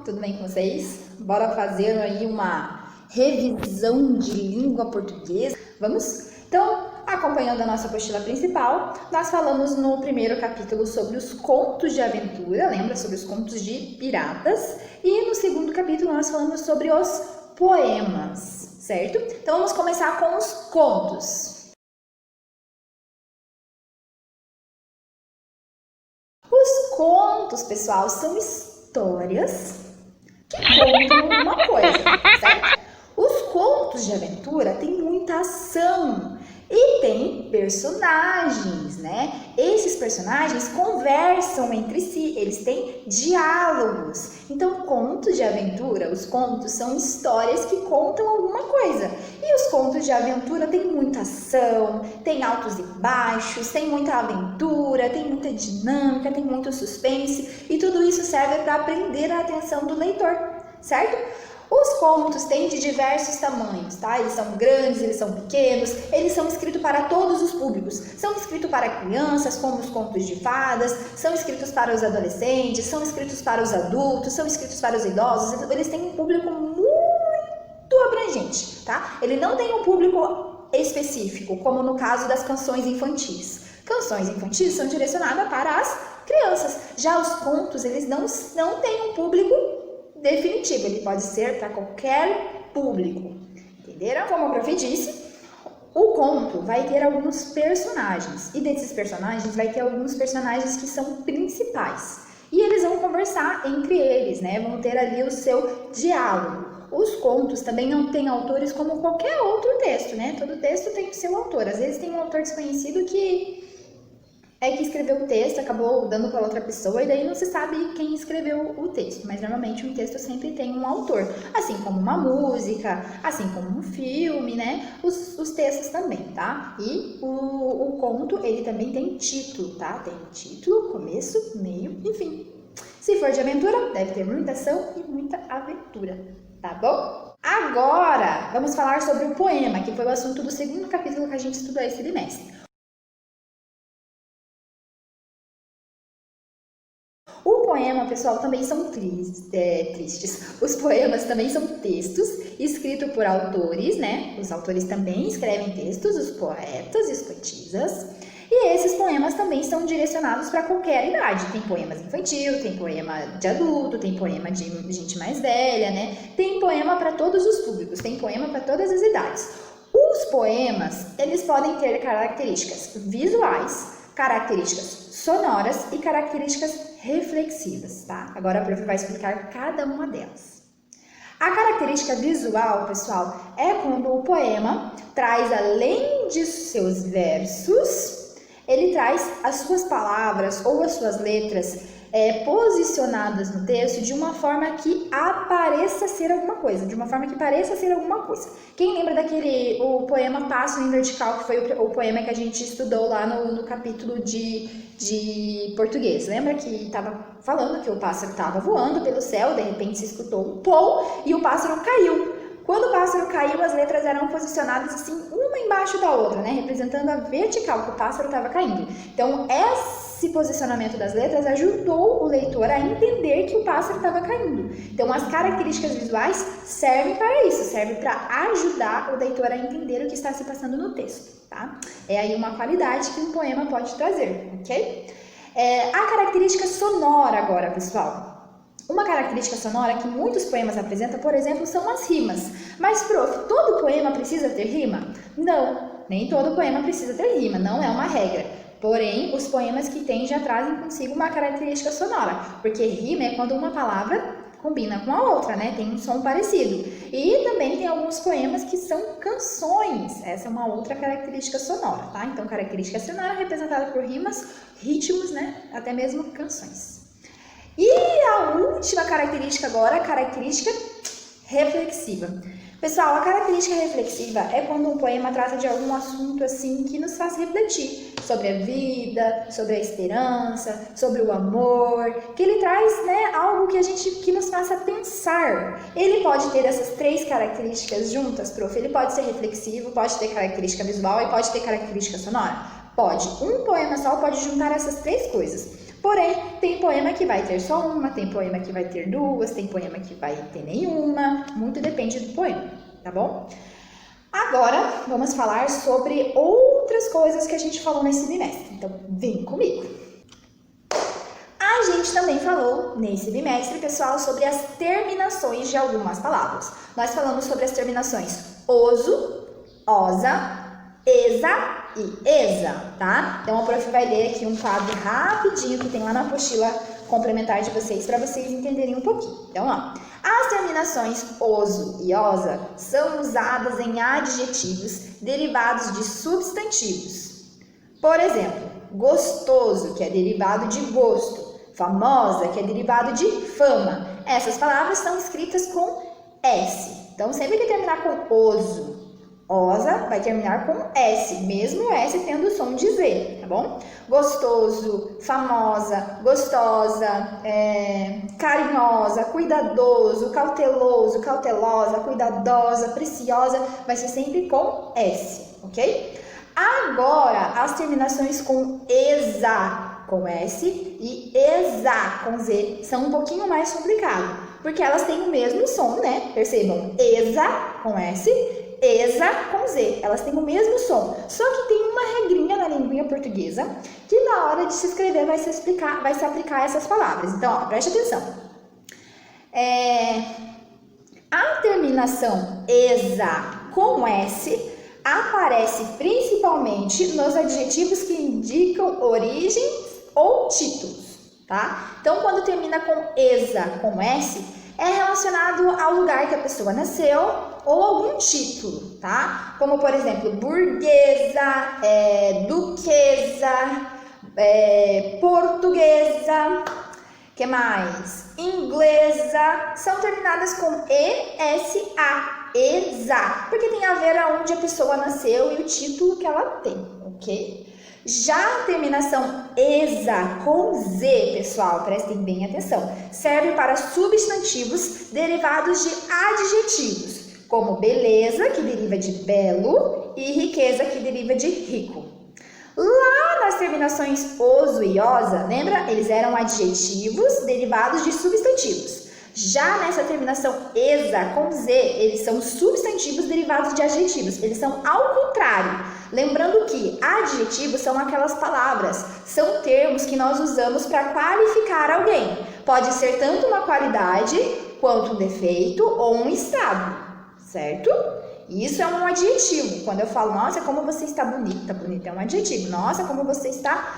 Tudo bem com vocês? Bora fazer aí uma revisão de língua portuguesa? Vamos? Então, acompanhando a nossa apostila principal, nós falamos no primeiro capítulo sobre os contos de aventura, lembra? Sobre os contos de piratas. E no segundo capítulo nós falamos sobre os poemas, certo? Então vamos começar com os contos. Os contos, pessoal, são histórias que contam alguma coisa, certo? Os contos de aventura têm muita ação e tem personagens, né? Esses personagens conversam entre si, eles têm diálogos. Então, contos de aventura, os contos são histórias que contam alguma coisa. E os contos de aventura têm muita ação, tem altos e baixos, tem muita aventura, tem muita dinâmica, tem muito suspense. E tudo isso serve para prender a atenção do leitor, certo? Os contos têm de diversos tamanhos, tá? Eles são grandes, eles são pequenos, eles são escritos para todos os públicos. São escritos para crianças, como os contos de fadas, são escritos para os adolescentes, são escritos para os adultos, são escritos para os idosos. Eles têm um público muito abrangente, tá? Ele não tem um público específico, como no caso das canções infantis. Canções infantis são direcionadas para as crianças. Já os contos, eles não têm um público definitivo, ele pode ser para qualquer público, entenderam? Como a prof disse, o conto vai ter alguns personagens, e desses personagens vai ter alguns personagens que são principais, e eles vão conversar entre eles, né? Vão ter ali o seu diálogo. Os contos também não têm autores como qualquer outro texto, né? Todo texto tem o seu autor, às vezes tem um autor desconhecido que escreveu o texto, acabou dando para outra pessoa e daí não se sabe quem escreveu o texto, mas normalmente um texto sempre tem um autor, assim como uma música, assim como um filme, né? Os textos também, tá? E o conto, ele também tem título, tá? Tem título, começo, meio e fim. Se for de aventura, deve ter muita ação e muita aventura, tá bom? Agora, vamos falar sobre o poema, que foi o assunto do segundo capítulo que a gente estudou esse trimestre. O poema, pessoal, também são tristes. Os poemas também são textos escritos por autores, né? Os autores também escrevem textos, os poetas e os poetisas. E esses poemas também são direcionados para qualquer idade. Tem poemas infantil, tem poema de adulto, tem poema de gente mais velha, né? Tem poema para todos os públicos, tem poema para todas as idades. Os poemas, eles podem ter características visuais, características sonoras e características reflexivas, tá? Agora a prof vai explicar cada uma delas. A característica visual, pessoal, é quando o poema traz, além de seus versos, ele traz as suas palavras ou as suas letras posicionadas no texto de uma forma que apareça ser alguma coisa, de uma forma que pareça ser alguma coisa. Quem lembra o poema Pássaro em Vertical, que foi o poema que a gente estudou lá no capítulo de português? Lembra que estava falando que o pássaro estava voando pelo céu, de repente se escutou um pou e o pássaro caiu. Quando o pássaro caiu, as letras eram posicionadas assim, uma embaixo da outra, né? Representando a vertical, que o pássaro estava caindo. Então, esse posicionamento das letras ajudou o leitor a entender que o pássaro estava caindo. Então, as características visuais servem para isso, servem para ajudar o leitor a entender o que está se passando no texto, tá? É aí uma qualidade que um poema pode trazer, ok? A característica sonora agora, pessoal. Uma característica sonora que muitos poemas apresentam, por exemplo, são as rimas. Mas, prof, todo poema precisa ter rima? Não, nem todo poema precisa ter rima, não é uma regra. Porém, os poemas que têm já trazem consigo uma característica sonora, porque rima é quando uma palavra combina com a outra, né? Tem um som parecido. E também tem alguns poemas que são canções. Essa é uma outra característica sonora, tá? Então, característica sonora representada por rimas, ritmos, né? Até mesmo canções. E a última característica agora, a característica reflexiva. Pessoal, a característica reflexiva é quando um poema trata de algum assunto assim que nos faz refletir sobre a vida, sobre a esperança, sobre o amor, que ele traz, né, algo que nos faça pensar. Ele pode ter essas três características juntas, prof. Ele pode ser reflexivo, pode ter característica visual e pode ter característica sonora? Pode. Um poema só pode juntar essas três coisas. Porém, tem poema que vai ter só uma, tem poema que vai ter duas, tem poema que vai ter nenhuma, muito depende do poema, tá bom? Agora, vamos falar sobre outras coisas que a gente falou nesse bimestre, então vem comigo. A gente também falou nesse bimestre, pessoal, sobre as terminações de algumas palavras. Nós falamos sobre as terminações oso, osa, esa e esa, tá? Então, a prof vai ler aqui um quadro rapidinho que tem lá na apostila complementar de vocês, para vocês entenderem um pouquinho. Então, ó, as terminações oso e osa são usadas em adjetivos derivados de substantivos. Por exemplo, gostoso, que é derivado de gosto, famosa, que é derivado de fama. Essas palavras são escritas com S. Então, sempre que terminar com oso, osa, vai terminar com S, mesmo S tendo o som de Z, tá bom? Gostoso, famosa, gostosa, carinhosa, cuidadoso, cauteloso, cautelosa, cuidadosa, preciosa, vai ser sempre com S, ok? Agora, as terminações com esa, com S, e esa, com Z, são um pouquinho mais complicadas, porque elas têm o mesmo som, né? Percebam, esa, com S, esa com Z, elas têm o mesmo som, só que tem uma regrinha na língua portuguesa que na hora de se escrever vai se aplicar essas palavras. Então, ó, preste atenção. A terminação esa com S aparece principalmente nos adjetivos que indicam origens ou títulos, tá? Então, quando termina com esa com S, é relacionado ao lugar que a pessoa nasceu ou algum título, tá? Como, por exemplo, burguesa, duquesa, portuguesa, que mais? Inglesa, são terminadas com ESA, ESA, porque tem a ver aonde a pessoa nasceu e o título que ela tem, ok? Já a terminação esa com Z, pessoal, prestem bem atenção, serve para substantivos derivados de adjetivos, como beleza, que deriva de belo, e riqueza, que deriva de rico. Lá nas terminações oso e osa, lembra? Eles eram adjetivos derivados de substantivos. Já nessa terminação esa com Z, eles são substantivos derivados de adjetivos. Eles são ao contrário. Lembrando que adjetivos são aquelas palavras, são termos que nós usamos para qualificar alguém. Pode ser tanto uma qualidade, quanto um defeito ou um estado, certo? Isso é um adjetivo. Quando eu falo, nossa, como você está bonita, bonita é um adjetivo. Nossa, como você está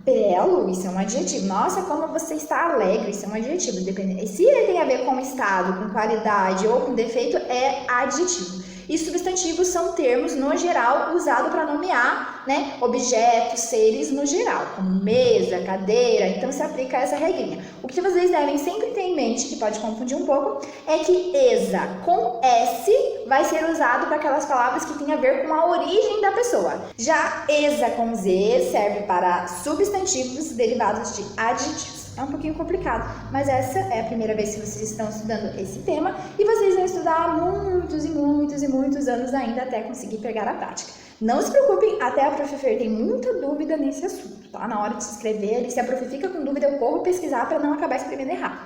belo, isso é um adjetivo. Nossa, como você está alegre, isso é um adjetivo. Se ele tem a ver com estado, com qualidade ou com defeito, é adjetivo. E substantivos são termos, no geral, usados para nomear, né, objetos, seres no geral, como mesa, cadeira, então se aplica essa regrinha. O que vocês devem sempre ter em mente, que pode confundir um pouco, é que esa com S vai ser usado para aquelas palavras que têm a ver com a origem da pessoa. Já esa com Z serve para substantivos derivados de adjetivos. É um pouquinho complicado, mas essa é a primeira vez que vocês estão estudando esse tema e vocês vão estudar há muitos e muitos e muitos anos ainda até conseguir pegar a prática. Não se preocupem, até a Prof. Fer tem muita dúvida nesse assunto, tá? Na hora de se inscrever, e se a Prof fica com dúvida, eu corro pesquisar para não acabar escrevendo errado,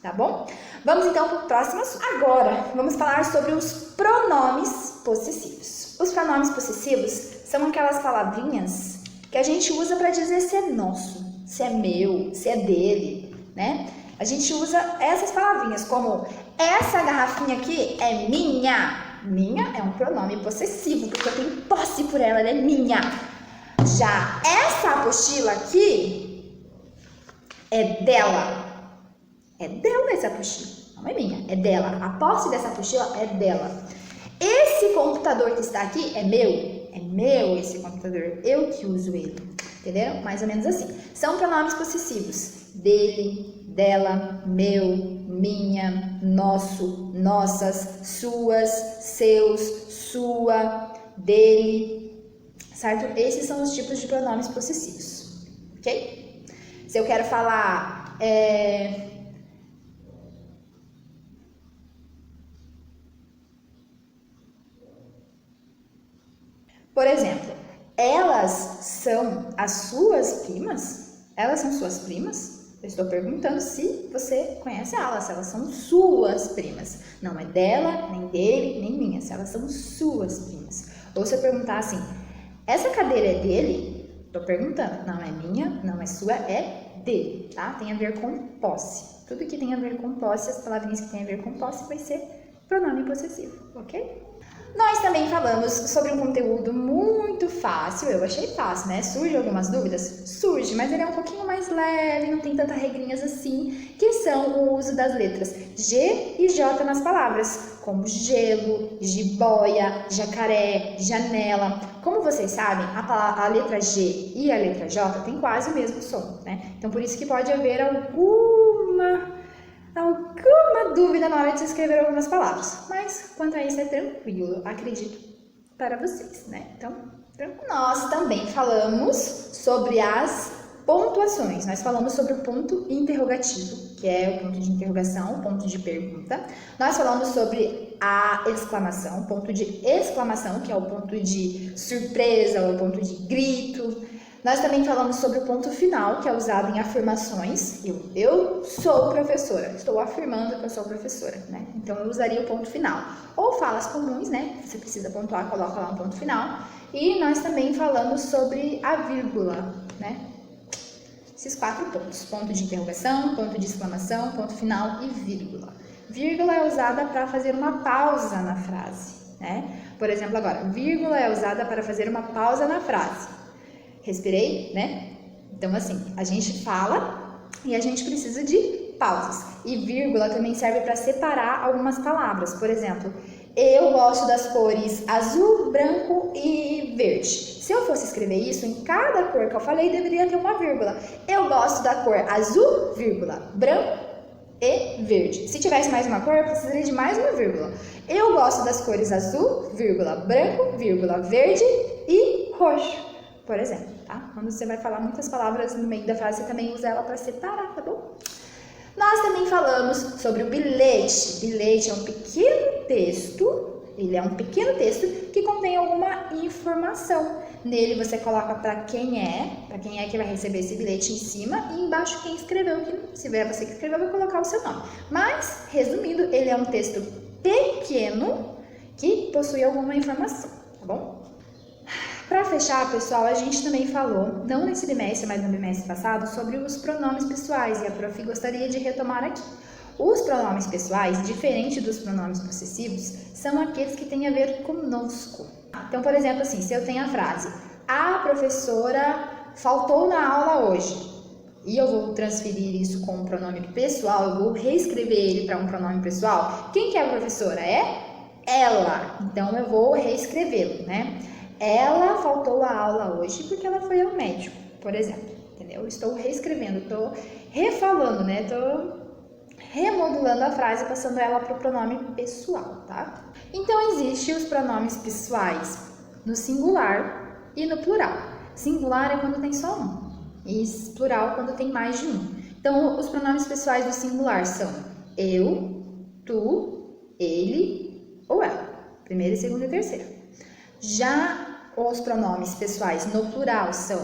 tá bom? Vamos então para o próximo assunto. Agora, vamos falar sobre os pronomes possessivos. Os pronomes possessivos são aquelas palavrinhas que a gente usa para dizer se é nosso, se é meu, se é dele, né? A gente usa essas palavrinhas como essa garrafinha aqui é minha. Minha é um pronome possessivo, porque eu tenho posse por ela, ela é minha. Já essa apostila aqui é dela. É dela essa apostila, não é minha, é dela. A posse dessa apostila é dela. Esse computador que está aqui é meu esse computador, eu que uso ele. Entenderam? Mais ou menos assim. São pronomes possessivos. Dele, dela, meu, minha, nosso, nossas, suas, seus, sua, dele, certo? Esses são os tipos de pronomes possessivos, ok? Se eu quero falar, por exemplo, elas são as suas primas? Elas são suas primas? Eu estou perguntando se você conhece elas, se elas são suas primas. Não é dela, nem dele, nem minha, se elas são suas primas. Ou se eu perguntar assim, essa cadeira é dele? Estou perguntando, não é minha, não é sua, é dele, tá? Tem a ver com posse. Tudo que tem a ver com posse, as palavrinhas que tem a ver com posse vai ser pronome possessivo, ok? Nós também falamos sobre um conteúdo muito fácil, eu achei fácil, né? Surge algumas dúvidas? Surge, mas ele é um pouquinho mais leve, não tem tantas regrinhas assim, que são o uso das letras G e J nas palavras, como gelo, jiboia, jacaré, janela. Como vocês sabem, a letra G e a letra J têm quase o mesmo som, né? Então, por isso que pode haver alguma dúvida na hora de se escrever algumas palavras. Mas, quanto a isso, é tranquilo, acredito, para vocês, né? Então, tranquilo. Nós também falamos sobre as pontuações. Nós falamos sobre o ponto interrogativo, que é o ponto de interrogação, o ponto de pergunta. Nós falamos sobre a exclamação, o ponto de exclamação, que é o ponto de surpresa, o ponto de grito. Nós também falamos sobre o ponto final, que é usado em afirmações. Eu sou professora, estou afirmando que eu sou professora, né? Então, eu usaria o ponto final. Ou falas comuns, né? Você precisa pontuar, coloca lá um ponto final. E nós também falamos sobre a vírgula, né? Esses 4 pontos. Ponto de interrogação, ponto de exclamação, ponto final e vírgula. Vírgula é usada para fazer uma pausa na frase, né? Por exemplo, agora, vírgula é usada para fazer uma pausa na frase. Respirei, né? Então, assim, a gente fala e a gente precisa de pausas. E vírgula também serve para separar algumas palavras. Por exemplo, eu gosto das cores azul, branco e verde. Se eu fosse escrever isso, em cada cor que eu falei, deveria ter uma vírgula. Eu gosto da cor azul, vírgula, branco e verde. Se tivesse mais uma cor, eu precisaria de mais uma vírgula. Eu gosto das cores azul, vírgula, branco, vírgula, verde e roxo, por exemplo, tá? Quando você vai falar muitas palavras no meio da frase, você também usa ela para separar, tá bom? Nós também falamos sobre o bilhete. Bilhete é um pequeno texto, ele é um pequeno texto que contém alguma informação. Nele você coloca para quem é que vai receber esse bilhete em cima e embaixo quem escreveu, que se vier você que escreveu, vai colocar o seu nome. Mas, resumindo, ele é um texto pequeno que possui alguma informação, tá bom? Para fechar, pessoal, a gente também falou, não nesse bimestre, mas no bimestre passado, sobre os pronomes pessoais e a prof gostaria de retomar aqui. Os pronomes pessoais, diferente dos pronomes possessivos, são aqueles que têm a ver conosco. Então, por exemplo, assim, se eu tenho a frase, a professora faltou na aula hoje, e eu vou transferir isso com um pronome pessoal, eu vou reescrever ele para um pronome pessoal, quem que é a professora? É ela. Então, eu vou reescrevê-lo, né? Ela faltou a aula hoje porque ela foi ao médico, por exemplo, entendeu? Estou reescrevendo, estou refalando, né? Estou remodulando a frase, passando ela para o pronome pessoal, tá? Então, existem os pronomes pessoais no singular e no plural. Singular é quando tem só um, e plural quando tem mais de um. Então, os pronomes pessoais do singular são eu, tu, ele ou ela. Primeiro, segundo e terceiro. Já os pronomes pessoais no plural são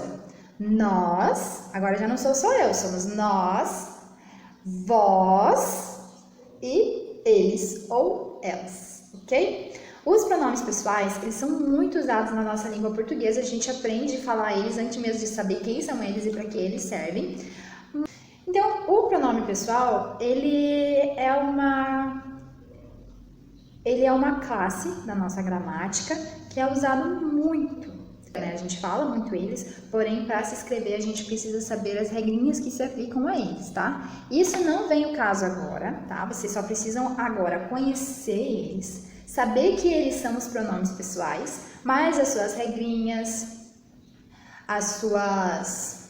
nós, agora já não sou só eu, somos nós, vós e eles ou elas, ok? Os pronomes pessoais, eles são muito usados na nossa língua portuguesa, a gente aprende a falar eles antes mesmo de saber quem são eles e para que eles servem. Então, o pronome pessoal, ele é uma classe da nossa gramática que é usado muito, né? A gente fala muito eles, porém, para se escrever, a gente precisa saber as regrinhas que se aplicam a eles, tá? Isso não vem o caso agora, tá? Vocês só precisam agora conhecer eles, saber que eles são os pronomes pessoais, mas as suas regrinhas, as suas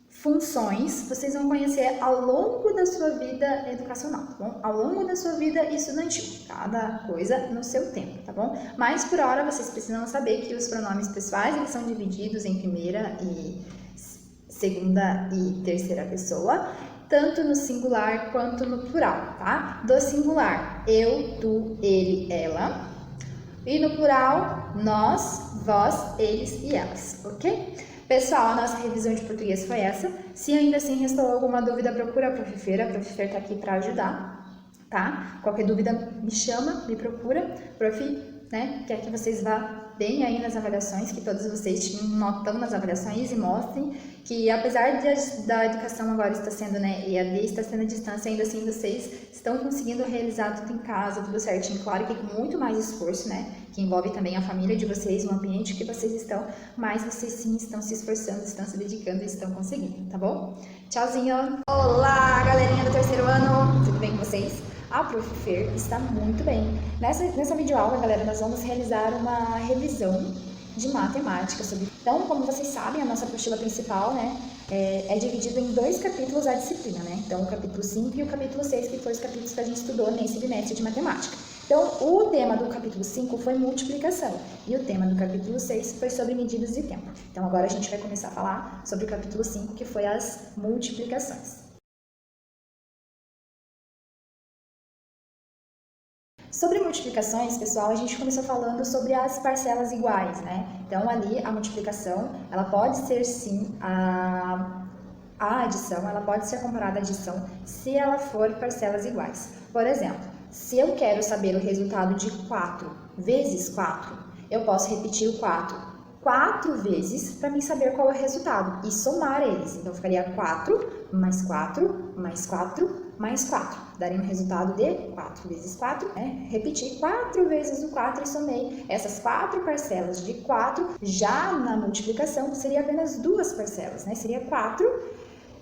funções, vocês vão conhecer ao longo da sua vida educacional, tá bom? Ao longo da sua vida estudantil, cada coisa no seu tempo, tá bom? Mas por hora vocês precisam saber que os pronomes pessoais, eles são divididos em primeira e segunda e terceira pessoa, tanto no singular quanto no plural, tá? Do singular, eu, tu, ele, ela. E no plural, nós, vós, eles e elas, ok? Pessoal, a nossa revisão de português foi essa. Se ainda assim restou alguma dúvida, procura a Prof. Fer. A Prof. Fer tá aqui para ajudar, tá? Qualquer dúvida, me chama, me procura. Prof, né, quer que vocês vá bem aí nas avaliações, que todos vocês tirem notão nas avaliações e mostrem que apesar da educação agora está sendo, né, EAD, está sendo à distância, ainda assim vocês estão conseguindo realizar tudo em casa, tudo certinho, claro que com muito mais esforço, né, que envolve também a família de vocês, o ambiente que vocês estão, mas vocês sim estão se esforçando, estão se dedicando e estão conseguindo, tá bom? Tchauzinho! Olá, galerinha do terceiro ano! Tudo bem com vocês? A Prof. Fer está muito bem. Nessa videoaula, galera, nós vamos realizar uma revisão de matemática sobre... Então, como vocês sabem, a nossa apostila principal, né, é dividida em 2 capítulos a disciplina, né? Então, o capítulo 5 e o capítulo 6, que foram os capítulos que a gente estudou nesse bimestre de matemática. Então, o tema do capítulo 5 foi multiplicação e o tema do capítulo 6 foi sobre medidas de tempo. Então, agora a gente vai começar a falar sobre o capítulo 5, que foi as multiplicações. Sobre multiplicações, pessoal, a gente começou falando sobre as parcelas iguais, né? Então, ali, a multiplicação, ela pode ser, sim, a adição, ela pode ser comparada à adição se ela for parcelas iguais. Por exemplo, se eu quero saber o resultado de 4 vezes 4, eu posso repetir o 4 vezes para mim saber qual é o resultado e somar eles. Então, ficaria 4 mais 4 mais 4 mais 4. Daria um resultado de 4 vezes 4, né? Repeti 4 vezes o 4 e somei essas 4 parcelas de 4. Já na multiplicação, seria apenas 2 parcelas, né? Seria 4,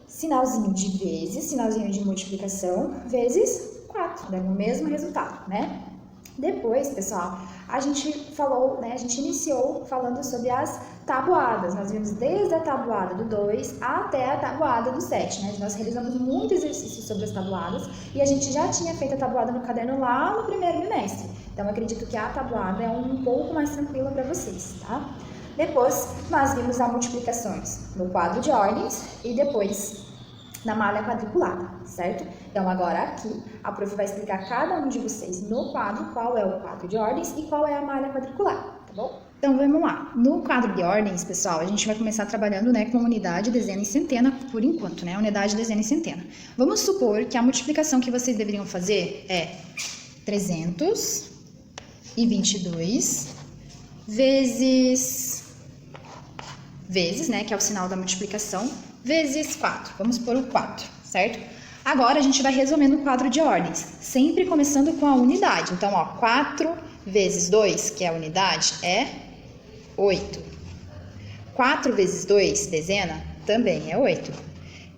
sinalzinho de vezes, sinalzinho de multiplicação, vezes 4. Daria o mesmo resultado, né? Depois, pessoal, a gente falou, né, a gente iniciou falando sobre as tabuadas. Nós vimos desde a tabuada do 2 até a tabuada do 7, né? Nós realizamos muito exercício sobre as tabuadas e a gente já tinha feito a tabuada no caderno lá no primeiro bimestre. Então, eu acredito que a tabuada é um pouco mais tranquila para vocês, tá? Depois, nós vimos as multiplicações no quadro de ordens e depois na malha quadriculada, certo? Então, agora aqui, a prof vai explicar cada um de vocês no quadro qual é o quadro de ordens e qual é a malha quadriculada, tá bom? Então, vamos lá. No quadro de ordens, pessoal, a gente vai começar trabalhando, né, com unidade, dezena e centena, por enquanto, né? Unidade, dezena e centena. Vamos supor que a multiplicação que vocês deveriam fazer é 322 vezes, né, que é o sinal da multiplicação, vezes 4. Vamos pôr o 4, certo? Agora, a gente vai resolver no quadro de ordens, sempre começando com a unidade. Então, ó, 4 vezes 2, que é a unidade, é 8. 4 vezes 2, dezena, também é 8.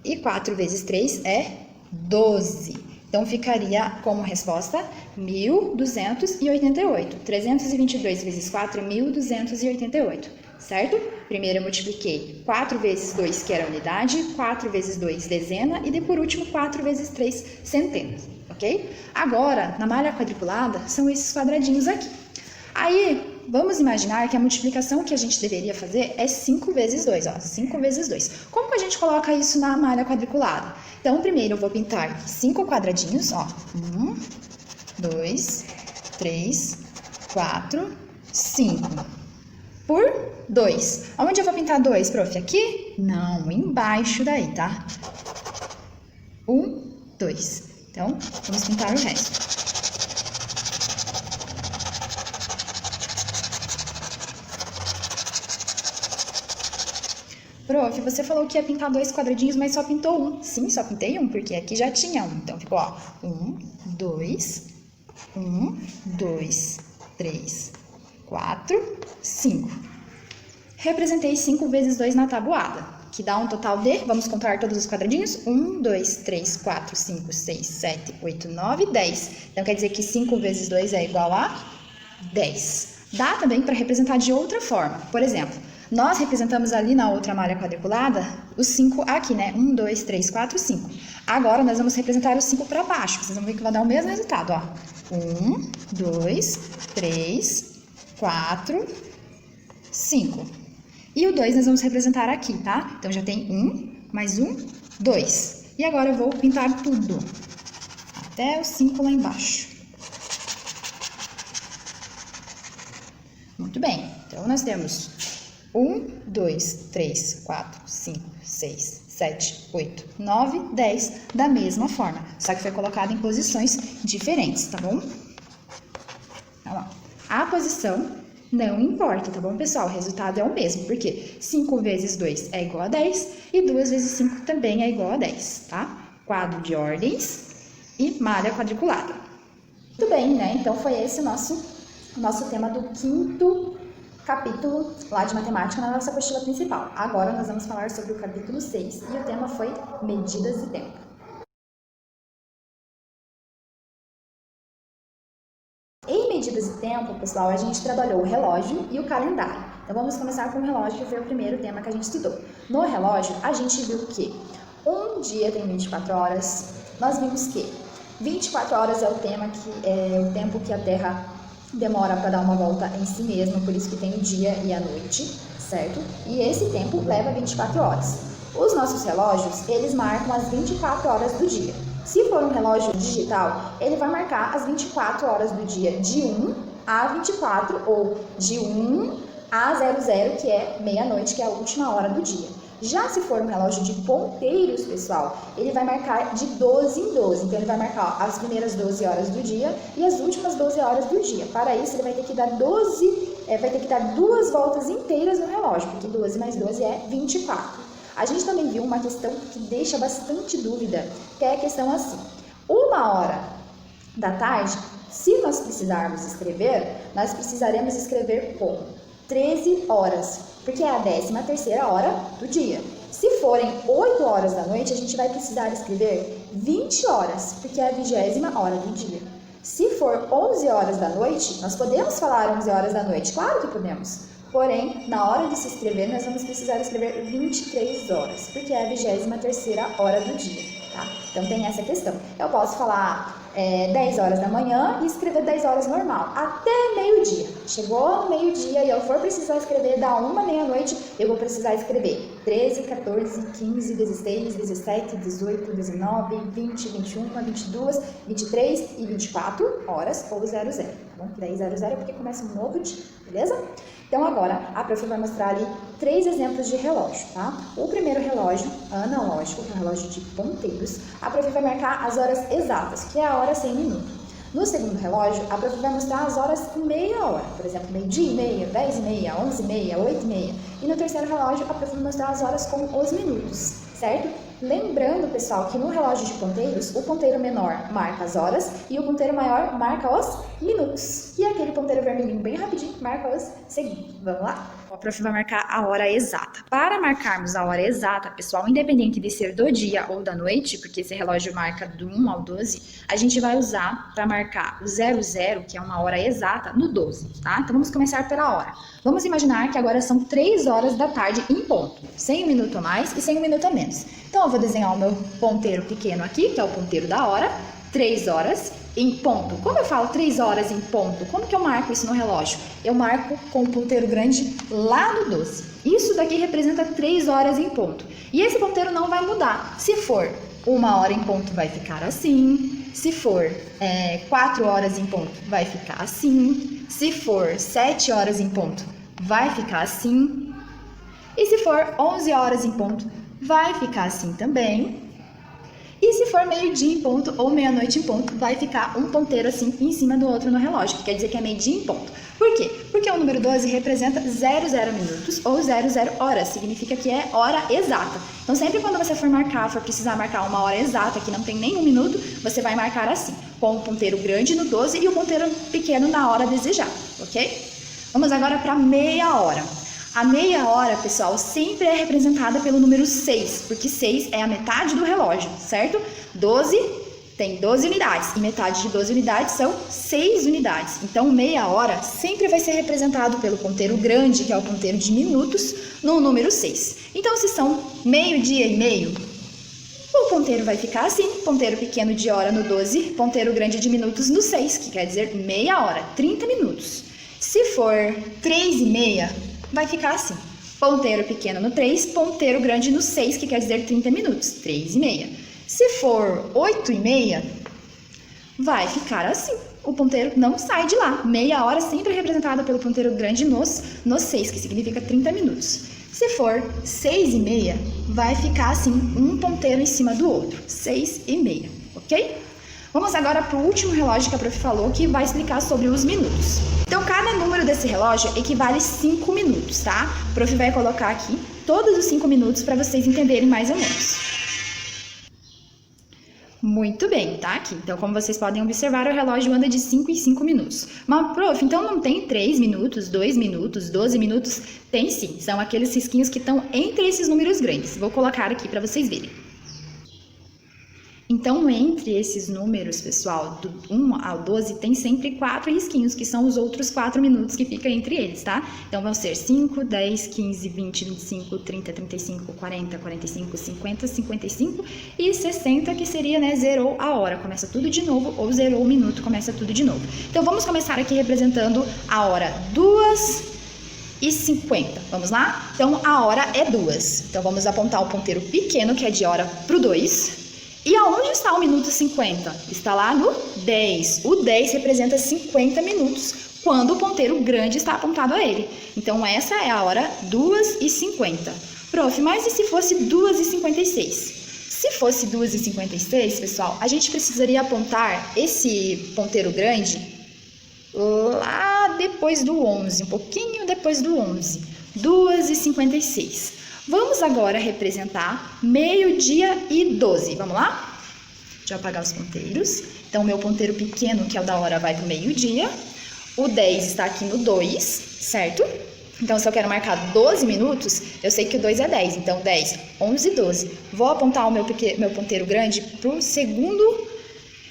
E 4 vezes 3 é 12. Então, ficaria como resposta 1.288. 322 vezes 4 é 1.288, certo? Primeiro eu multipliquei 4 vezes 2, que era a unidade, 4 vezes 2, dezena, e por último 4 vezes 3, centenas, ok? Agora, na malha quadriculada, são esses quadradinhos aqui. Aí, vamos imaginar que a multiplicação que a gente deveria fazer é 5 vezes 2, ó, 5 vezes 2. Como que a gente coloca isso na malha quadriculada? Então, primeiro eu vou pintar 5 quadradinhos, ó, 1, 2, 3, 4, 5. Por 2. Onde eu vou pintar 2, prof? Aqui? Não, embaixo daí, tá? 1, 2. Então, vamos pintar o resto. Prof, você falou que ia pintar 2 quadradinhos, mas só pintou 1. Sim, só pintei 1, porque aqui já tinha 1. Então, ficou, ó, 1, 2, 3, 4, 5. Representei 5 vezes 2 na tabuada, que dá um total de, vamos contar todos os quadradinhos, 1, 2, 3, 4, 5, 6, 7, 8, 9, 10. Então, quer dizer que 5 vezes 2 é igual a 10. Dá também para representar de outra forma. Por exemplo, nós representamos ali na outra malha quadriculada os 5 aqui, né? 1, 2, 3, 4, 5. Agora, nós vamos representar os 5 para baixo. Vocês vão ver que vai dar o mesmo resultado, ó. 1, 2, 3, 4, 5. E o 2 nós vamos representar aqui, tá? Então, já tem 1, mais 1, 2. E agora eu vou pintar tudo, até o 5 lá embaixo. Muito bem. Então, nós temos 1, 2, 3, 4, 5, 6, 7, 8, 9, 10, da mesma forma, só que foi colocado em posições diferentes, tá bom? Então, ó, a posição não importa, tá bom, pessoal? O resultado é o mesmo, porque 5 vezes 2 é igual a 10 e 2 vezes 5 também é igual a 10, tá? Quadro de ordens e malha quadriculada. Muito bem, né? Então, foi esse o nosso tema do 5º capítulo lá de matemática na nossa apostila principal. Agora nós vamos falar sobre o capítulo 6 e o tema foi medidas de tempo. Em medidas de tempo, pessoal, a gente trabalhou o relógio e o calendário. Então vamos começar com o relógio, que foi o primeiro tema que a gente estudou. No relógio, a gente viu que um dia tem 24 horas. Nós vimos que 24 horas é o tempo que a Terra demora para dar uma volta em si mesma, por isso que tem o dia e a noite, certo? E esse tempo leva 24 horas. Os nossos relógios, eles marcam as 24 horas do dia. Se for um relógio digital, ele vai marcar as 24 horas do dia de 1 a 24 ou de 1 a 00, que é meia-noite, que é a última hora do dia. Já se for um relógio de ponteiros, pessoal, ele vai marcar de 12 em 12. Então, ele vai marcar as primeiras 12 horas do dia e as últimas 12 horas do dia. Para isso, ele vai ter que dar duas voltas inteiras no relógio, porque 12 mais 12 é 24. A gente também viu uma questão que deixa bastante dúvida, que é a questão assim: 1h da tarde, se nós precisarmos escrever, nós precisaremos escrever como 13 horas, porque é a 13ª hora do dia. Se forem 8 horas da noite, a gente vai precisar escrever 20 horas, porque é a 20ª hora do dia. Se for 11 horas da noite, nós podemos falar 11 horas da noite, claro que podemos. Porém, na hora de se escrever, nós vamos precisar escrever 23 horas, porque é a 23ª hora do dia, tá? Então, tem essa questão. Eu posso falar 10 horas da manhã e escrever 10 horas normal, até meio-dia. Chegou no meio-dia e eu for precisar escrever da 1 à meia-noite, eu vou precisar escrever 13, 14, 15, 16, 17, 18, 19, 20, 21, 22, 23 e 24 horas ou 00, tá bom? Que daí 00 é porque começa um novo dia, beleza? Então, agora, a prof vai mostrar ali 3 exemplos de relógio, tá? O primeiro relógio, analógico, que é o relógio de ponteiros, a prof vai marcar as horas exatas, que é a hora sem minuto. No segundo relógio, a prof vai mostrar as horas com meia hora, por exemplo, meio-dia e meia, 10h30, 11h30, 8h30. E no terceiro relógio, a prof vai mostrar as horas com os minutos, certo? Lembrando, pessoal, que no relógio de ponteiros, o ponteiro menor marca as horas e o ponteiro maior marca os minutos. E aquele ponteiro vermelhinho bem rapidinho marca os segundos. Vamos lá? A prof vai marcar a hora exata. Para marcarmos a hora exata, pessoal, independente de ser do dia ou da noite, porque esse relógio marca do 1 ao 12, a gente vai usar para marcar o 00, que é uma hora exata, no 12, tá? Então, vamos começar pela hora. Vamos imaginar que agora são 3 horas da tarde em ponto, sem um minuto a mais e sem um minuto a menos. Então, eu vou desenhar o meu ponteiro pequeno aqui, que é o ponteiro da hora, 3 horas em ponto. Como eu falo 3 horas em ponto, como que eu marco isso no relógio? Eu marco com o ponteiro grande lá no 12. Isso daqui representa 3 horas em ponto. E esse ponteiro não vai mudar. Se for 1 hora em ponto, vai ficar assim. Se for 4 horas em ponto, vai ficar assim. Se for 7 horas em ponto, vai ficar assim. E se for 11 horas em ponto, vai ficar assim também. E se for meio-dia em ponto ou meia-noite em ponto, vai ficar um ponteiro assim em cima do outro no relógio, que quer dizer que é meio-dia em ponto. Por quê? Porque o número 12 representa 00 minutos ou 00 horas, significa que é hora exata. Então, sempre quando você for precisar marcar uma hora exata, que não tem nenhum minuto, você vai marcar assim, com o ponteiro grande no 12 e o ponteiro pequeno na hora desejada, ok? Vamos agora para meia hora. A meia hora, pessoal, sempre é representada pelo número 6, porque 6 é a metade do relógio, certo? 12 tem 12 unidades, e metade de 12 unidades são 6 unidades. Então, meia hora sempre vai ser representado pelo ponteiro grande, que é o ponteiro de minutos, no número 6. Então, se são meio-dia e meio, o ponteiro vai ficar assim, ponteiro pequeno de hora no 12, ponteiro grande de minutos no 6, que quer dizer meia hora, 30 minutos. Se for 3h30, vai ficar assim, ponteiro pequeno no 3, ponteiro grande no 6, que quer dizer 30 minutos, 3h30. Se for 8h30, vai ficar assim, o ponteiro não sai de lá, meia hora sempre representada pelo ponteiro grande nos 6, que significa 30 minutos. Se for 6h30, vai ficar assim, um ponteiro em cima do outro, 6h30, ok? Vamos agora para o último relógio que a prof falou, que vai explicar sobre os minutos. Então, cada número desse relógio equivale a 5 minutos, tá? A prof vai colocar aqui todos os 5 minutos para vocês entenderem mais ou menos. Muito bem, tá aqui. Então, como vocês podem observar, o relógio anda de 5 em 5 minutos. Mas, prof, então não tem 3 minutos, 2 minutos, 12 minutos? Tem sim, são aqueles risquinhos que estão entre esses números grandes. Vou colocar aqui para vocês verem. Então, entre esses números, pessoal, do 1 ao 12, tem sempre 4 risquinhos, que são os outros 4 minutos que ficam entre eles, tá? Então, vão ser 5, 10, 15, 20, 25, 30, 35, 40, 45, 50, 55 e 60, que seria, né, zerou a hora, começa tudo de novo, ou zerou o minuto, começa tudo de novo. Então, vamos começar aqui representando a hora 2h50. Vamos lá? Então, a hora é 2. Então, vamos apontar o ponteiro pequeno, que é de hora, pro 2. E aonde está o minuto 50? Está lá no 10. O 10 representa 50 minutos, quando o ponteiro grande está apontado a ele. Então, essa é a hora 2h50. Prof, mas e se fosse 2h56? Se fosse 2h56, pessoal, a gente precisaria apontar esse ponteiro grande lá depois do 11, um pouquinho depois do 11. 2h56. Vamos agora representar meio-dia e 12. Vamos lá? Deixa eu apagar os ponteiros. Então, o meu ponteiro pequeno, que é o da hora, vai para o meio-dia. O 10 está aqui no 2, certo? Então, se eu quero marcar 12 minutos, eu sei que o 2 é 10. Então, 10, 11, 12. Vou apontar o meu ponteiro grande para o segundo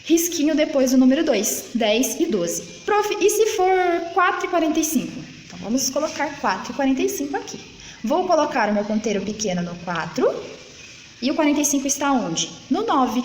risquinho depois do número 2. 10 e 12. Prof, e se for 4h45? Então, vamos colocar 4h45 aqui. Vou colocar o meu ponteiro pequeno no 4 e o 45 está onde? No 9.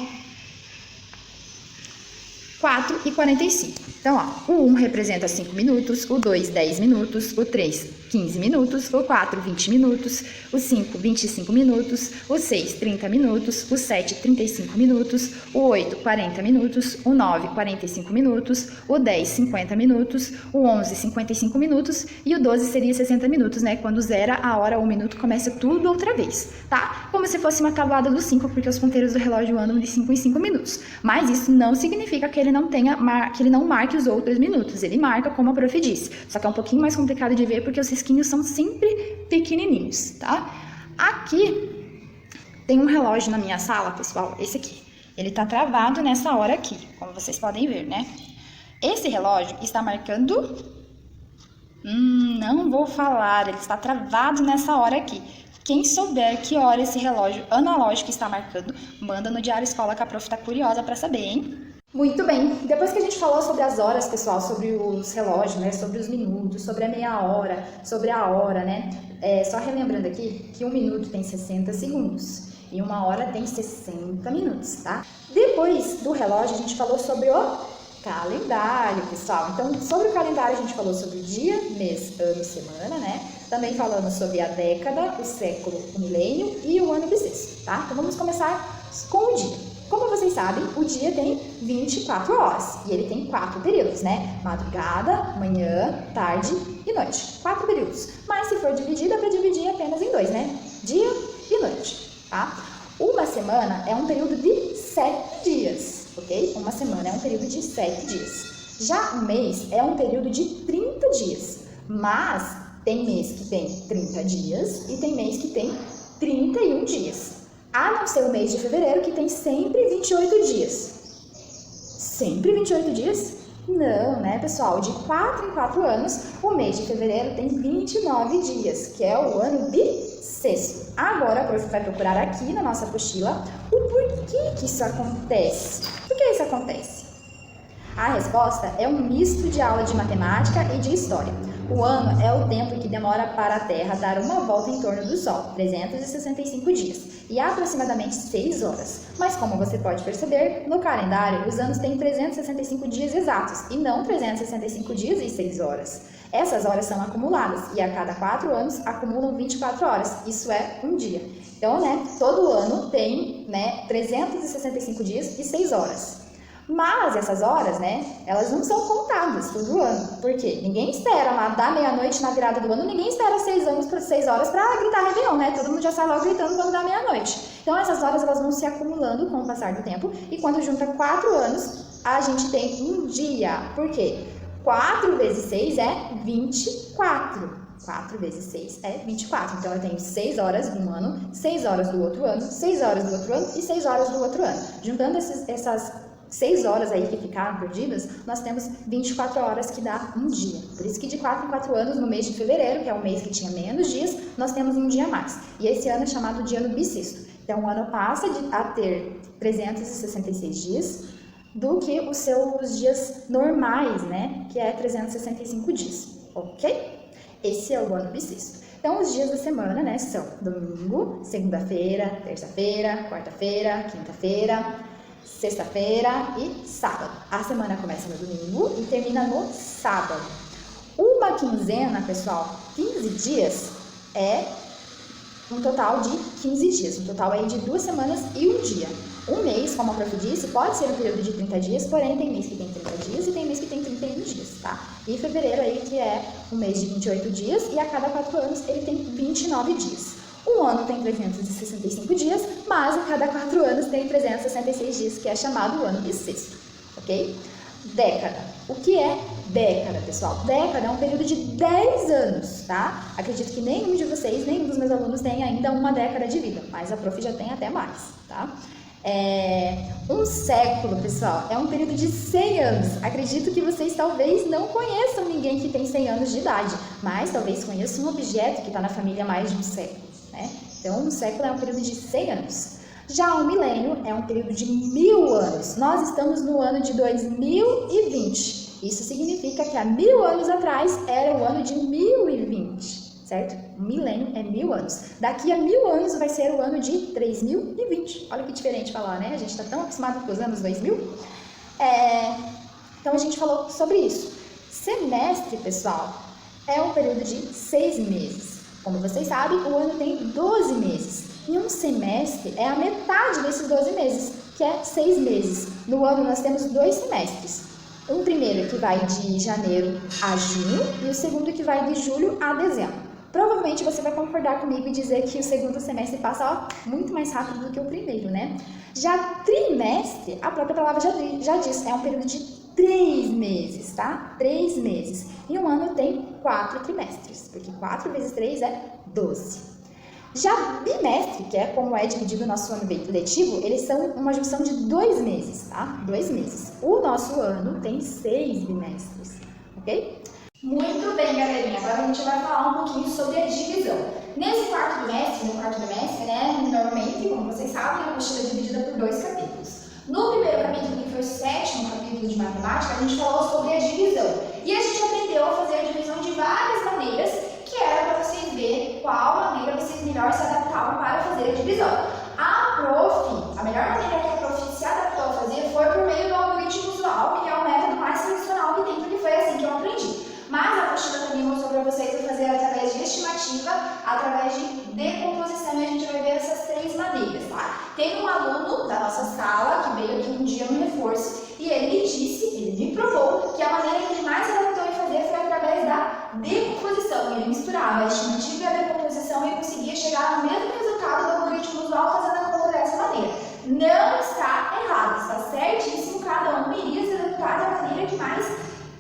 4h45. Então, ó, o 1 representa 5 minutos, o 2, 10 minutos, o 3, 15 minutos, o 4, 20 minutos, o 5, 25 minutos, o 6, 30 minutos, o 7, 35 minutos, o 8, 40 minutos, o 9, 45 minutos, o 10, 50 minutos, o 11, 55 minutos e o 12 seria 60 minutos, né? Quando zera a hora ou o minuto, começa tudo outra vez, tá? Como se fosse uma tabuada do 5, porque os ponteiros do relógio andam de 5 em 5 minutos. Mas isso não significa que ele não marque os outros minutos. Ele marca, como a prof disse. Só que é um pouquinho mais complicado de ver, porque os risquinhos são sempre pequenininhos, tá? Aqui tem um relógio na minha sala, pessoal, esse aqui. Ele tá travado nessa hora aqui, como vocês podem ver, né? Esse relógio está marcando... não vou falar, ele está travado nessa hora aqui. Quem souber que hora esse relógio analógico está marcando, manda no Diário Escola, que a prof tá curiosa para saber, hein? Muito bem, depois que a gente falou sobre as horas, pessoal, sobre os relógios, né, sobre os minutos, sobre a meia hora, sobre a hora, né, só relembrando aqui que um minuto tem 60 segundos e uma hora tem 60 minutos, tá? Depois do relógio, a gente falou sobre o calendário, pessoal. Então, sobre o calendário, a gente falou sobre o dia, mês, ano, semana, né? Também falamos sobre a década, o século, o milênio e o ano bissexto, tá? Então, vamos começar com o dia. Como vocês sabem, o dia tem 24 horas e ele tem 4 períodos, né? Madrugada, manhã, tarde e noite. 4 períodos. Mas se for dividido, é para dividir apenas em 2, né? Dia e noite, tá? Uma semana é um período de 7 dias, ok? Uma semana é um período de 7 dias. Já um mês é um período de 30 dias, mas tem mês que tem 30 dias e tem mês que tem 31 dias. A não ser o mês de fevereiro, que tem sempre 28 dias. Sempre 28 dias? Não, né, pessoal? De 4 em 4 anos, o mês de fevereiro tem 29 dias, que é o ano bissexto. Agora, a prof vai procurar aqui na nossa apostila o porquê que isso acontece. Por que isso acontece? A resposta é um misto de aula de matemática e de história. O ano é o tempo que demora para a Terra dar uma volta em torno do Sol, 365 dias, e aproximadamente 6 horas. Mas como você pode perceber, no calendário os anos têm 365 dias exatos, e não 365 dias e 6 horas. Essas horas são acumuladas, e a cada 4 anos acumulam 24 horas, isso é um dia. Então, né, todo ano tem, né, 365 dias e 6 horas. Mas essas horas, né, elas não são contadas todo ano. Por quê? Ninguém espera lá da meia-noite na virada do ano, ninguém espera 6 horas para gritar Réveillon, né? Todo mundo já sai logo gritando quando dá meia-noite. Então essas horas elas vão se acumulando com o passar do tempo e quando junta 4 anos, a gente tem um dia. Por quê? 4 vezes 6 é 24. 4 vezes 6 é 24. Então eu tenho 6 horas de um ano, 6 horas do outro ano, 6 horas do outro ano e 6 horas do outro ano. Juntando essas 6 horas aí que ficaram perdidas, nós temos 24 horas que dá um dia. Por isso que de 4 em 4 anos, no mês de fevereiro, que é o mês que tinha menos dias, nós temos um dia a mais. E esse ano é chamado de ano bissexto. Então o ano passa a ter 366 dias do que os seus dias normais, né? Que é 365 dias, ok? Esse é o ano bissexto. Então, os dias da semana, né, são domingo, segunda-feira, terça-feira, quarta-feira, quinta-feira, sexta-feira e sábado. A semana começa no domingo e termina no sábado. Uma quinzena, pessoal, 15 dias é um total de 15 dias. Um total aí de 2 semanas e um dia. Um mês, como a prof disse, pode ser um período de 30 dias, porém tem mês que tem 30 dias e tem mês que tem 31 dias, tá? E fevereiro aí que é um mês de 28 dias e a cada 4 anos ele tem 29 dias. Um ano tem 365 dias, mas a cada 4 anos tem 366 dias, que é chamado ano bissexto, ok? Década. O que é década, pessoal? Década é um período de 10 anos, tá? Acredito que nenhum de vocês, nenhum dos meus alunos tem ainda uma década de vida, mas a prof já tem até mais, tá? Um século, pessoal, é um período de 100 anos. Acredito que vocês talvez não conheçam ninguém que tem 100 anos de idade, mas talvez conheçam um objeto que está na família há mais de um século, né? Então, um século é um período de 100 anos. Já um milênio é um período de 1000 anos. Nós estamos no ano de 2020. Isso significa que há 1000 anos atrás era o ano de 1020. Certo? Um milênio é 1000 anos. Daqui a 1000 anos vai ser o ano de 3020. Olha que diferente falar, né? A gente está tão acostumado com os anos 2000. Então a gente falou sobre isso. Semestre, pessoal, é um período de 6 meses. Como vocês sabem, o ano tem 12 meses. E um semestre é a metade desses 12 meses, que é 6 meses. No ano nós temos 2 semestres. Um primeiro que vai de janeiro a junho e o segundo que vai de julho a dezembro. Provavelmente você vai concordar comigo e dizer que o segundo semestre passa muito mais rápido do que o primeiro, né? Já trimestre, a própria palavra já diz, é um período de 3 meses, tá? 3 meses. E um ano tem 4 trimestres, porque 4 vezes 3 é 12. Já bimestre, que é como é dividido o nosso ano letivo, eles são uma junção de 2 meses, tá? 2 meses. O nosso ano tem 6 bimestres, ok? Muito bem, galerinha. Agora a gente vai falar um pouquinho sobre a divisão. Nesse quarto trimestre, né, normalmente, como vocês sabem, a apostila é dividida por 2 capítulos. No primeiro capítulo, que foi o 7º capítulo de matemática, a gente falou sobre a divisão. E a gente aprendeu a fazer a divisão de várias maneiras, que era para vocês verem qual maneira vocês melhor se adaptavam para fazer a divisão. A melhor maneira que a prof se adaptou a fazer foi por meio do algoritmo usual, que é o método mais tradicional que tem, porque foi assim que eu aprendi. Mas a apostila também mostrou para vocês a fazer através de estimativa, através de decomposição, e a gente vai ver essas 3 maneiras, tá? Tem um aluno da nossa sala que veio aqui um dia no reforço e ele me provou que a maneira que ele mais se adaptou em fazer foi através da decomposição. Ele misturava a estimativa e a decomposição e conseguia chegar no mesmo resultado do algoritmo usual fazendo a conta dessa maneira. Não está errado, está certíssimo, cada um iria se adaptar da maneira que mais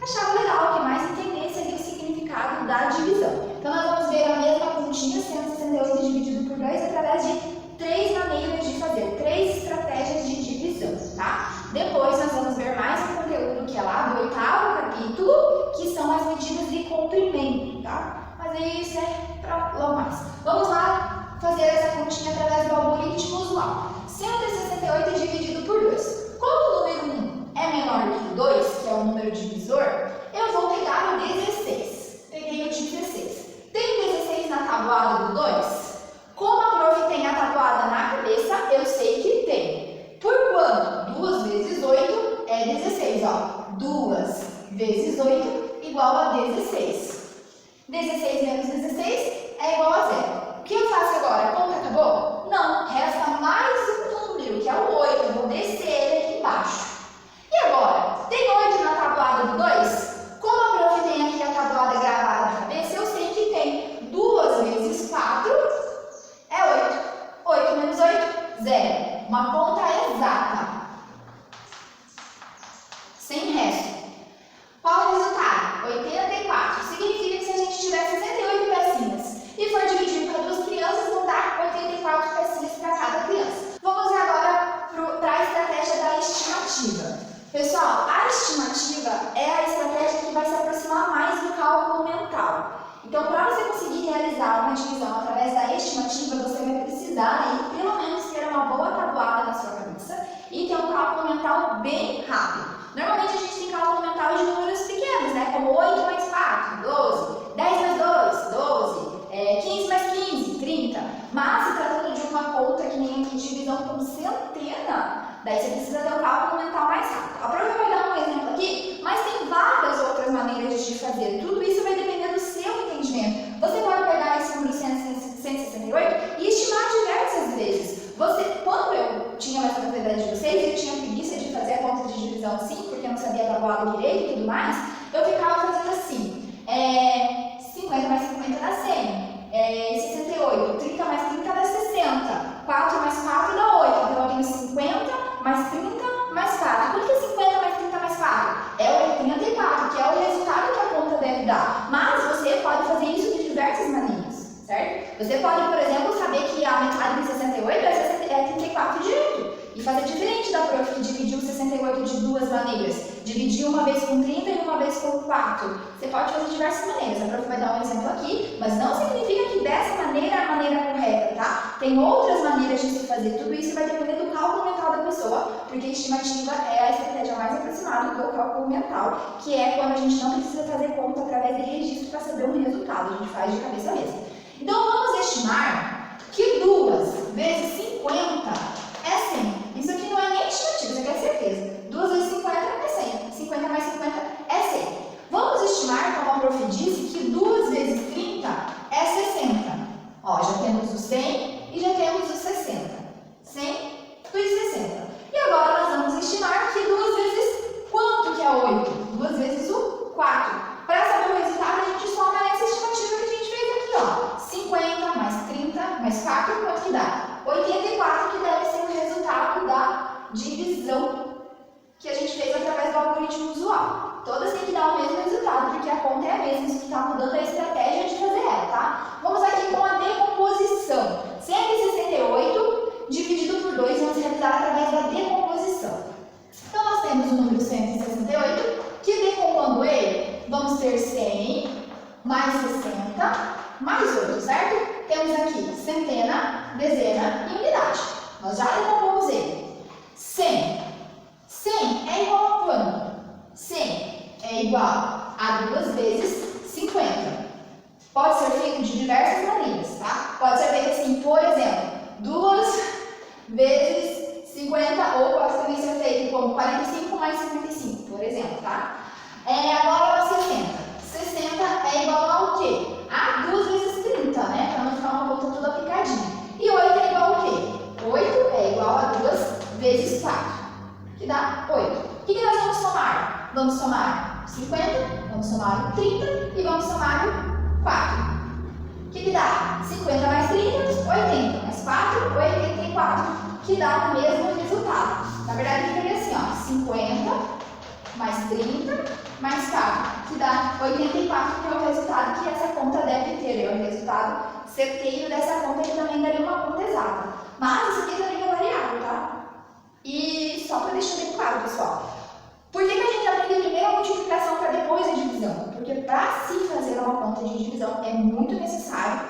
achava legal, que mais entendesse ali o significado da divisão. Então nós vamos ver a mesma continha, 168 dividido por 2, através de 3 maneiras de fazer, 3 estratégias de divisão, tá? Depois nós vamos ver mais um conteúdo que é lá do 8º capítulo, que são as medidas de comprimento, tá? Mas isso é para logo mais. Vamos lá fazer essa continha através do algoritmo usual. 168 dividido por 2. Como o número 1 é menor que o 2, que é o número divisor, eu vou pegar o 16. Peguei o 16. Tem 16 na tabuada do 2? Como a prof tem a tabuada na cabeça, eu sei que tem. Por quanto? 2 vezes 8 é 16, ó. 2 vezes 8 igual a 16. 16 menos 16 é igual a 0. O que eu faço agora? A conta acabou? Não, resta mais um número, que é o 8. Eu vou descer ele aqui embaixo. E Então, para você conseguir realizar uma divisão através da estimativa, você vai precisar aí, pelo menos ter uma boa tabuada na sua cabeça e ter um cálculo mental bem rápido. Normalmente a gente tem cálculo mental de números pequenos, né? Como 8 mais 4, 12, 10 mais 2, 12, 15 mais 15, 30. Mas se tratando de uma conta que nem aqui, divisão com centena, daí você precisa ter um cálculo mental mais rápido. A prova vai dar um exemplo aqui, mas tem várias outras maneiras de fazer. Tudo isso vai depender do seu entendimento. Você pode pegar esse número 168 e estimar diversas vezes. Quando eu tinha mais propriedade de vocês, eu tinha preguiça de fazer a conta de divisão assim, porque eu não sabia tabuada direito e tudo mais, eu ficava fazendo assim, 50 mais 50 dá 100, 68, 30 mais 30 dá 60, 4 mais 4 dá 8, então eu tenho 50 mais 30 mais 4. Quanto que é 50 mais 30 mais 4? É 84, que é o resultado que a conta deve dar. Mas você pode fazer isso de diversas maneiras, certo? Você pode, por exemplo, saber que a metade de 68 é 34 direto. E fazer diferente da prof que dividiu 68 de duas maneiras. Dividir uma vez com 30 e uma vez com 4. Você pode fazer de diversas maneiras. A prof vai dar um exemplo aqui, mas não significa que dessa maneira é a maneira correta, tá? Tem outras maneiras de se fazer. Tudo isso vai depender do cálculo mental da pessoa, porque a estimativa é a estratégia mais aproximada do cálculo mental, que é quando a gente não precisa fazer conta através de registro para saber um resultado. A gente faz de cabeça mesmo. Então, vamos estimar que 2 vezes 50 é 100. Isso aqui não é nem estimativa, isso aqui é certeza. 2 vezes 50 é 100. 50 mais 50 é 100. Vamos estimar, como a prof disse, que 2 vezes 30 é 60. Ó, já temos o 100 e já temos o 60. 100 e 60. E agora nós vamos estimar que 2 vezes quanto que é 8? 2 vezes o 4. Para saber o resultado, a gente soma essa estimativa que a gente fez aqui, ó. 50 mais 30 mais 4, quanto que dá? 84, que deve ser o resultado da divisão que a gente fez através do algoritmo usual. Todas têm que dar o mesmo resultado, porque a conta é a mesma, isso que está mudando a estratégia de fazer ela, tá? Vamos aqui com a decomposição. 168 dividido por 2, vamos realizar através da decomposição. Então, nós temos o número 168, que decompondo ele, vamos ter 100 mais 60 mais 8, certo? Temos aqui centena, dezena e unidade. Nós já decompomos ele. 100. 100 é igual a quanto? 100 é igual a 2 vezes 50. Pode ser feito de diversas maneiras, tá? Pode ser feito assim, por exemplo, 2 vezes 50, ou pode também ser feito como 45 mais 55, por exemplo, tá? Agora 60. 60 é igual ao quê? A 2 vezes 30, né? Para não ficar uma conta toda aplicadinha. E 8 é igual ao quê? 8 é igual a 2 vezes 4, que dá 8. O que nós vamos somar? Vamos somar 50, vamos somar o 30 e vamos somar o 4. O que dá? 50 mais 30, 80. Mais 4, 84, que dá o mesmo resultado. Na verdade, ficaria assim, ó, 50 mais 30 mais 4, que dá 84, que é o resultado que essa conta deve ter. É o resultado certeiro dessa conta, que também daria uma conta exata. Mas isso aqui também é variável, tá? E só para deixar bem claro, pessoal. Por que a gente aprende primeiro a multiplicação para depois a divisão? Porque para se fazer uma conta de divisão é muito necessário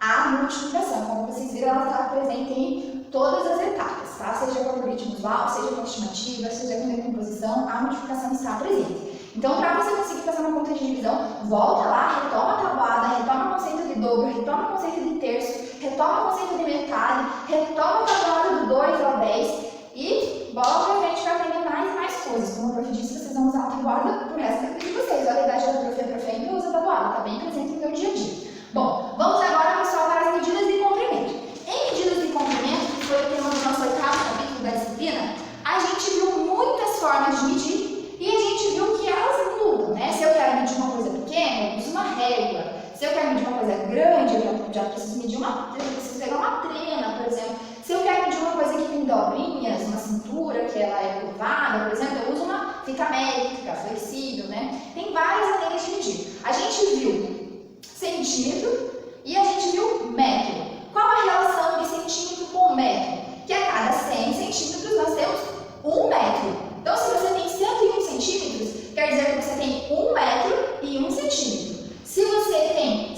a multiplicação. Como vocês viram, ela está presente em todas as etapas, tá? Seja com algoritmo usual, seja com estimativa, seja com decomposição, a multiplicação está presente. Então, para você conseguir fazer uma conta de divisão, volta lá, retoma a tabuada, retoma o conceito de dobro, retoma o conceito de terço, retoma o conceito de metade, retoma a tabuada do 2 ao 10 e bola pra frente para aprender mais e mais coisas. Como a prof disse, vocês vão usar a tabuada pro resto da vida de vocês. Olha a idade da prof, a prof ainda usa a tabuada, está bem presente no meu dia a dia. Bom, vamos agora, pessoal, para as medidas de comprimento. Em medidas de comprimento, que foi o tema do nosso 8º capítulo da disciplina, a gente viu muitas formas de medir e a gente viu que elas mudam, né? Se eu quero medir uma coisa pequena, eu uso uma régua. Se eu quero medir uma coisa grande, eu já preciso medir eu preciso pegar uma trena, por exemplo. Se eu quero medir uma coisa que tem dobrinhas, uma cintura que ela é curvada, por exemplo, eu uso uma fita métrica, flexível, né? Tem várias maneiras de medir. A gente viu centímetro e a gente viu metro. Qual a relação de centímetro com metro? Que a cada 100 centímetros nós temos 1 metro. Então, se você tem 101 centímetros, quer dizer que você tem 1 metro e 1 centímetro. Se você tem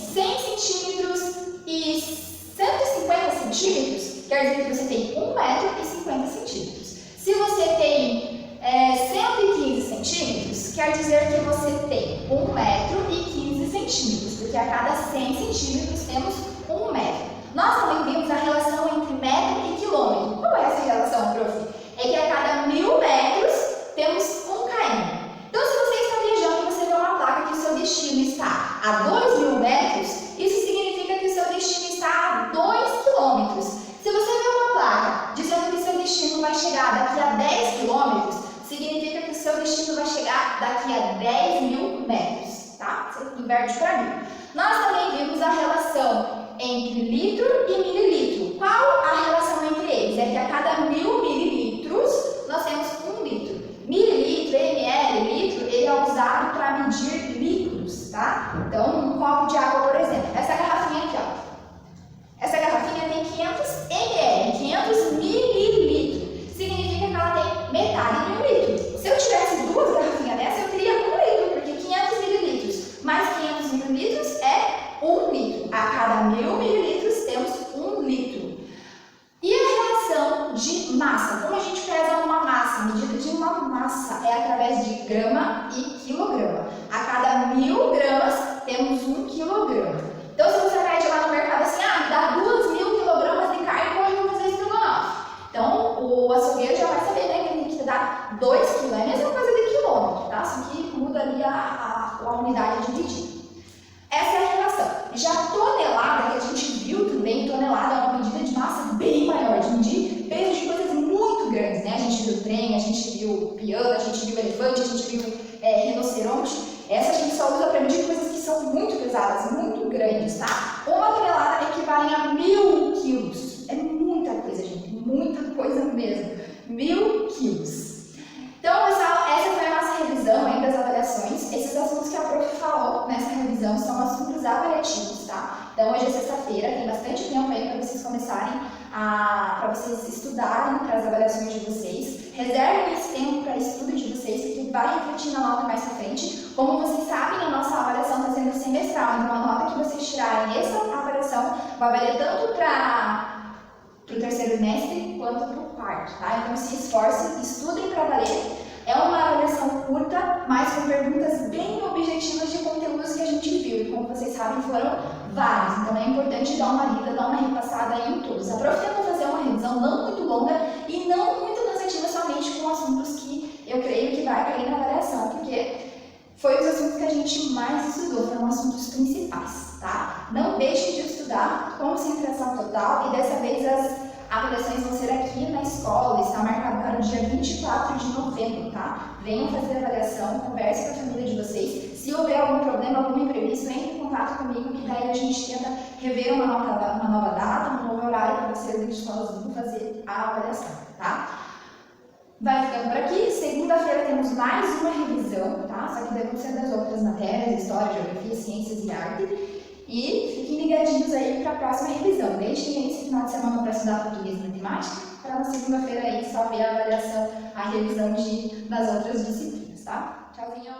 quer dizer que você tem 1,50 m. Se você tem 115 centímetros, quer dizer que você tem 1,15 m, porque a cada 100 centímetros temos 1 metro. Nós também vimos a relação entre metro e quilômetro. Qual é essa relação, prof? É que a cada 1000 metros temos 1 km. Então, se você está viajando e você vê uma placa que o seu destino está a 2.000 metros, isso significa que o seu destino está a 2 quilômetros. Se você vê uma placa dizendo que o seu destino vai chegar daqui a 10 quilômetros, significa que o seu destino vai chegar daqui a 10.000 metros, tá? Você inverte para mil. Nós também vimos a relação entre litro e mililitro. Qual a relação entre eles? É que a cada 1000 mililitros nós temos 1 litro. Mililitro, ml, litro, ele é usado para medir litros, tá? Então, um copo de água, por exemplo, essa garrafinha aqui, ó. Essa garrafinha tem 500 ml, 500 mililitros. Significa que ela tem metade de 1 litro. Se eu tivesse duas garrafinhas dessa, eu teria 1 litro, porque 500 mililitros mais 500 mililitros é 1 litro. A cada 1000 mililitros temos 1 litro. E a relação de massa? Como a gente pesa uma massa? A medida de uma massa é através de grama e quilograma. A cada 1000 gramas temos 1 quilograma. Então, se você pede lá no mercado assim, me dá 2.000 quilogramas de carne, como eu vou fazer estrogonofe? Então, o açougueiro já vai saber, né, que ele tem que dar 2 quilos. É a mesma coisa de quilômetro, tá? Só que muda ali a unidade dividida. Essa é a relação. Já tonelada, que a gente viu também, tonelada é uma medida de massa bem maior, de medir peso de coisas muito grandes, né? A gente viu trem, a gente viu piano, a gente viu elefante, a gente viu rinoceronte. Essa a gente só usa para medir coisas que são muito pesadas, muito grandes, tá? Uma tonelada equivale a 1000 quilos. É muita coisa, gente, muita coisa mesmo. 1000 quilos. Então, pessoal, essa foi a nossa revisão aí das avaliações. Esses assuntos que a prof falou nessa revisão são assuntos avaliativos, tá? Então, hoje é sexta-feira, tem bastante tempo aí para vocês começarem para vocês estudarem para as avaliações de vocês. Reservem esse tempo para estudo de vocês, porque vai refletir na nota mais pra frente. Como vocês sabem, a nossa avaliação está sendo semestral, então a nota que vocês tirarem nessa avaliação vai valer tanto para o terceiro bimestre quanto para o quarto, tá? Então se esforcem, estudem para valer. É uma avaliação curta, mas com perguntas bem objetivas de conteúdos que a gente viu. E como vocês sabem, foram vários. Então é importante dar uma lida, dar uma repassada aí em todos. A prof tentou fazer uma revisão não muito longa e não muito cansativa somente com assuntos que eu creio que vai cair na avaliação, porque foi os assuntos que a gente mais estudou, foram assuntos principais, tá? Não deixem de estudar, concentração total, e dessa vez as avaliações vão ser aqui na escola, está marcado para o dia 24 de novembro, tá? Venham fazer a avaliação, converse com a família de vocês. Se houver algum problema, algum imprevisto, entre em contato comigo, que daí a gente tenta rever uma nova data, um novo horário para vocês de escolas fazer a avaliação, tá? Vai ficando por aqui. Segunda-feira temos mais uma revisão, tá? Só que daí vão ser das outras matérias, História, Geografia, Ciências e Arte. E fiquem ligadinhos aí para a próxima revisão. Deixem esse final de semana para estudar português e matemática, para na segunda-feira aí só ver a avaliação, a revisão das outras disciplinas, tá? Tchauzinho!